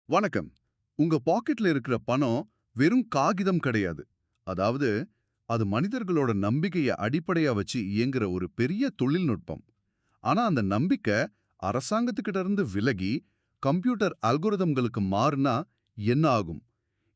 வணக்கம். உங்க பாக்கெட்ல இருக்கிற பணம் வெறும் காகிதம் கிடையாது. அதாவது, அது மனிதர்களோட நம்பிக்கைய அடிப்படையா வச்சு இயங்குற ஒரு பெரிய தொழில்நுட்பம். ஆனா அந்த நம்பிக்கை அரசாங்கத்துக்கிட்ட இருந்து விலகி கம்ப்யூட்டர் அல்கோரிதம்களுக்கு மாறுனா என்ன ஆகும்?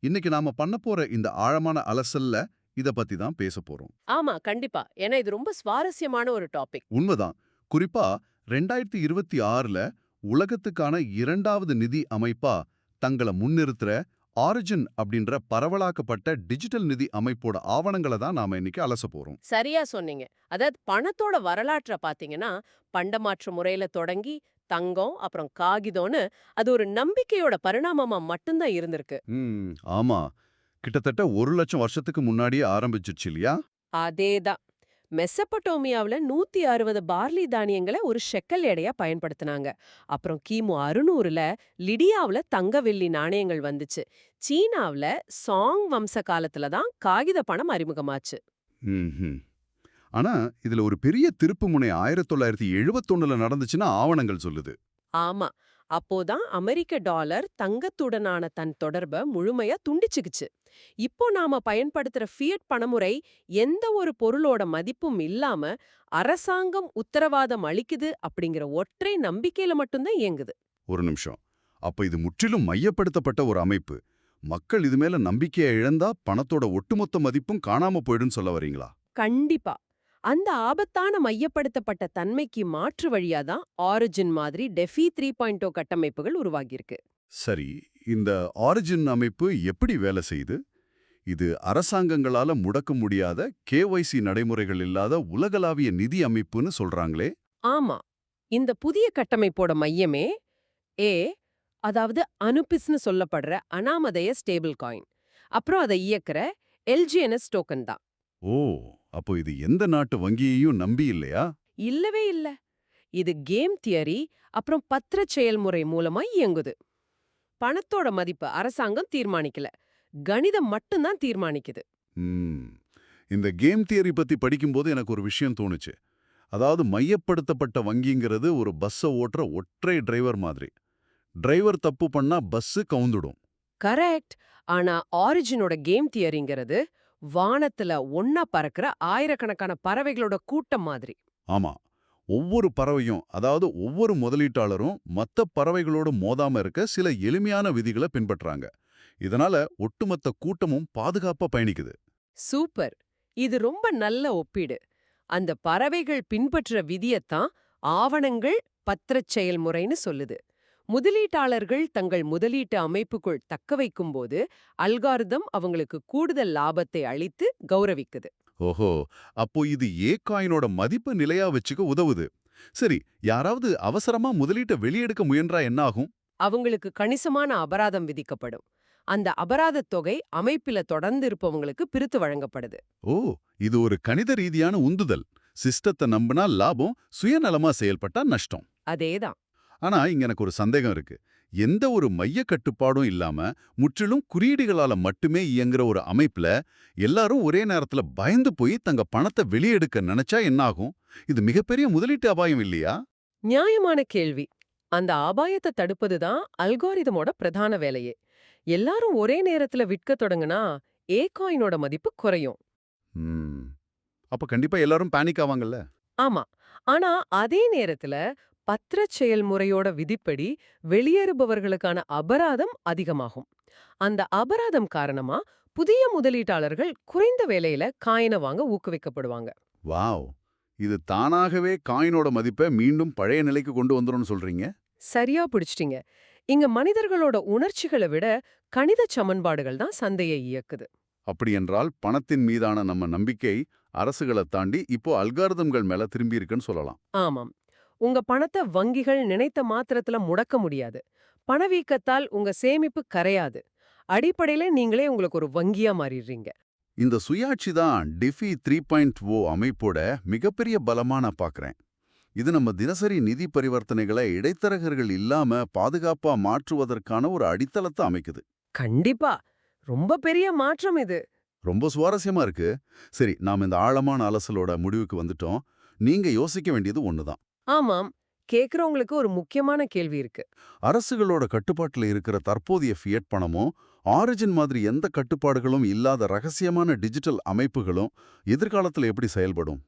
இன்னைக்கு நாம பண்ண போற இந்த ஆழமான அலசல்ல இத பத்தி தான் பேச போறோம். ஆமா, கண்டிப்பா. ஏன்னா இது ரொம்ப சுவாரஸ்யமான ஒரு டாபிக். உண்மைதான். குறிப்பா 2026ல உலகத்துக்கான 2வது நிதி அமைப்பா தங்கள முன்னிறுத்துற ஆரிஜின் அப்படின்ற பரவலாக்கப்பட்ட டிஜிட்டல் நிதி அமைப்போட ஆவணங்கள தான் நாம இன்னைக்கு அலச போறோம். சரியா சொன்னீங்க. அதாவது பணத்தோட வரலாற்ற பாத்தீங்கன்னா, பண்டமாற்று முறையில தொடங்கி, தங்கம், அப்புறம் காகிதம்னு அது ஒரு நம்பிக்கையோட பரிணாமமா மட்டும் தான் இருந்திருக்கு. ஆமா. கிட்டத்தட்ட 1,00,000 வருஷத்துக்கு முன்னாடியே ஆரம்பிச்சிருச்சு இல்லையா? அதேதான். மெசபடோமியாவுல 160 பார்லி தானியங்கள ஒரு ஷெக்கல் எடையா பயன்படுத்துனாங்க. அப்புறம் கிமு 600ல லிடியாவுல தங்க வெள்ளி நாணயங்கள் வந்துச்சு. சீனாவுல சாங் வம்ச காலத்துல தான் காகித பணம் அறிமுகமாச்சு. ம்ஹும். ஆனா இதுல ஒரு பெரிய திருப்புமுனை 1971ல நடந்துச்சுன்னா ஆவணங்கள் சொல்லுது. ஆமா. அப்போதான் அமெரிக்க டாலர் தங்கத்துடனான தன் தொடர்ப முழுமையா துண்டிச்சுக்குச்சு. இப்போ நாம பயன்படுத்துற ஃபியட் பணமுறை எந்த ஒரு பொருளோட மதிப்பும் இல்லாம அரசாங்கம் உத்தரவாதம் அளிக்குது அப்படிங்கிற ஒற்றை நம்பிக்கையில மட்டும்தான் இயங்குது. ஒரு நிமிஷம். அப்ப இது முற்றிலும் மையப்படுத்தப்பட்ட ஒரு அமைப்பு. மக்கள் இது மேல நம்பிக்கையை இழந்தா பணத்தோட ஒட்டுமொத்த மதிப்பும் காணாம போயிடும்னு சொல்ல வரீங்களா? கண்டிப்பா. அந்த ஆபத்தான மையப்படுத்தப்பட்ட தன்மைக்கு மாற்று வழியா தான் ஆரிஜின் மாதிரி டெஃபி 3.0 கட்டமைப்புகள் உருவாகியிருக்கு. சரி, இந்த ஆரிஜின் அமைப்பு எப்படி வேலை செய்யுது? இது அரசாங்கங்களால முடக்க முடியாத கேஒய்சி நடைமுறைகள் இல்லாத உலகளாவிய நிதி அமைப்புன்னு சொல்றாங்களே. ஆமா. இந்த புதிய கட்டமைப்போட மையமே ஏ அதாவது அனுபிஸ்னு சொல்லப்படுற அனாமதேய ஸ்டேபிள் காயின். அப்புறம் அதை இயக்குற எல்ஜிஎன்எஸ் டோக்கன் தான். ஓ, அப்போ இது எந்த நாட்டு வங்கியையும் நம்பி இல்லையா? இல்லவே இல்ல. இது கேம் தியரி அப்புறம் பத்திரச் செயல்முறை மூலமா இயங்குது. பணத்தோட மதிப்பு அரசாங்கம் தீர்மானிக்கல. கணிதம் மட்டும்தான் தீர்மானிக்குது. ம். இந்த கேம் தியரி பத்தி படிக்கும்போது எனக்கு ஒரு விஷயம் தோணுச்சு. அதாவது மையப்படுத்தப்பட்ட வங்கிங்கிறது ஒரு பஸ்ஸை ஓட்டுற ஒற்றை டிரைவர் மாதிரி. டிரைவர் தப்பு பண்ணா பஸ்ஸு கவுந்துடும். கரெக்ட். ஆனா ஆரிஜினோட கேம் தியரிங்கிறது வானத்துல ஒன்னா பறக்கிற ஆயிரக்கணக்கான பறவைகளோட கூட்டம் மாதிரி. ஆமா. ஒவ்வொரு பறவையும், அதாவது ஒவ்வொரு முதலீட்டாளரும் மத்த பறவைகளோடு மோதாம இருக்க சில எளிமையான விதிகளை பின்பற்றாங்க. இதனால ஒட்டுமொத்த கூட்டமும் பாதுகாப்பா பயணிக்குது. சூப்பர். இது ரொம்ப நல்ல ஒப்பீடு. அந்த பறவைகள் பின்பற்ற விதியத்தான் ஆவணங்கள் பத்திரச் செயல்முறைன்னு சொல்லுது. முதலீட்டாளர்கள் தங்கள் முதலீட்டு அமைப்புக்குள் தக்க வைக்கும்போது அல்காரிதம் அவங்களுக்கு கூடுதல் லாபத்தை அளித்து கௌரவிக்குது. ஓஹோ, அப்போ இது காயினோட மதிப்பு நிலையா வச்சுக்க உதவுது. சரி, யாராவது அவசரமா முதலீட்டை வெளியெடுக்க முயன்றா என்ன ஆகும்? அவங்களுக்கு கணிசமான அபராதம் விதிக்கப்படும். அந்த அபராதத் தொகை அமைப்பில தொடர்ந்து இருப்பவங்களுக்கு பிரித்து வழங்கப்படுது. ஓ, இது ஒரு கணித ரீதியான உந்துதல். சிஸ்டத்தை நம்பினா லாபம், சுயநலமா செயல்பட்டா நஷ்டம். அதேதான். ஆனா இங்க எனக்கு ஒரு சந்தேகம் இருக்கு. எந்த ஒரு மைய கட்டுப்பாடும் இல்லாம முற்றிலும் குறியீடுகளால மட்டுமே இயங்குற ஒரு அமைப்புல எல்லாரும் ஒரே நேரத்துல பயந்து போய் தங்க பணத்தை வெளியெடுக்க நினைச்சா என்ன ஆகும்? இது மிகப்பெரிய முதலீட்டு அபாயம் இல்லையா? நியாயமான கேள்வி. அந்த அபாயத்தை தடுப்பதுதான் அல்காரிதமோட பிரதான வேலையே. எல்லாரும் ஒரே நேரத்துல விற்க தொடங்குனா காயினோட மதிப்பு குறையும். ம். அப்ப கண்டிப்பா எல்லாரும் பேனிக் ஆவாங்கல்ல? ஆமா. ஆனா அதே நேரத்துல பத்திரச் செயல்முறையோட விதிப்படி வெளியேறுபவர்களுக்கான அபராதம் அதிகமாகும். அந்த அபராதம் காரணமா புதிய முதலீட்டாளர்கள் குறைந்த விலையில காயின வாங்க ஊக்குவிக்கப்படுவாங்க. வாவ்! இது தானாகவே காயினோட மதிப்பை மீண்டும் பழைய நிலைக்கு கொண்டு வந்துரும்னு சொல்றீங்க? சரியா பிடிச்சிட்டீங்க. இங்க மனிதர்களோட உணர்ச்சிகளை விட கணித சமன்பாடுகள் தான் சந்தையை இயக்குது. அப்படியென்றால் பணத்தின் மீதான நம்ம நம்பிக்கை அரசுகளை தாண்டி இப்போ அல்காரிதம்கள் மேல திரும்பி இருக்குன்னு சொல்லலாம். ஆமாம். உங்க பணத்தை வங்கிகள் நினைத்த மாத்திரத்துல முடக்க முடியாது. பணவீக்கத்தால் உங்க சேமிப்பு கரையாது. அடிப்படையில நீங்களே உங்களுக்கு ஒரு வங்கியா மாறிடுறீங்க. இந்த சுயாட்சி தான் டிஃபி 3.0 அமைப்போட மிகப்பெரிய பலமா நான் பார்க்கறேன். இது நம்ம தினசரி நிதி பரிவர்த்தனைகளை இடைத்தரகர்கள் இல்லாம பாதுகாப்பா மாற்றுவதற்கான ஒரு அடித்தளத்தை அமைக்குது. கண்டிப்பா. ரொம்ப பெரிய மாற்றம் இது. ரொம்ப சுவாரஸ்யமா இருக்கு. சரி, நாம இந்த ஆழமான அலசலோட முடிவுக்கு வந்துட்டோம். நீங்க யோசிக்க வேண்டியது ஒண்ணுதான். ஆமாம். கேக்குறவங்களுக்கு ஒரு முக்கியமான கேள்வி இருக்கு. அரசுகளோட கட்டுப்பாட்டுல இருக்கிற தற்போதைய ஃபியட் பணமும் ஆரிஜின் மாதிரி எந்த கட்டுப்பாடுகளும் இல்லாத ரகசியமான டிஜிட்டல் அமைப்புகளும் எதிர்காலத்துல எப்படி செயல்படும்?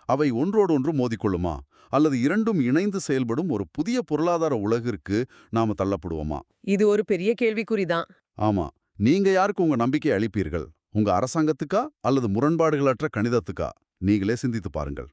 அவை ஒன்றோடு ஒன்று மோதிக்கொள்ளுமா? அல்லது இரண்டும் இணைந்து செயல்படும் ஒரு புதிய பொருளாதார உலகிற்கு நாம தள்ளப்படுவோமா? இது ஒரு பெரிய கேள்விக்குறிதான். ஆமா. நீங்க யாருக்கு உங்க நம்பிக்கை அளிப்பீர்கள்? உங்க அரசாங்கத்துக்கா அல்லது முரண்பாடுகளற்ற கணிதத்துக்கா? நீங்களே சிந்தித்து பாருங்கள்.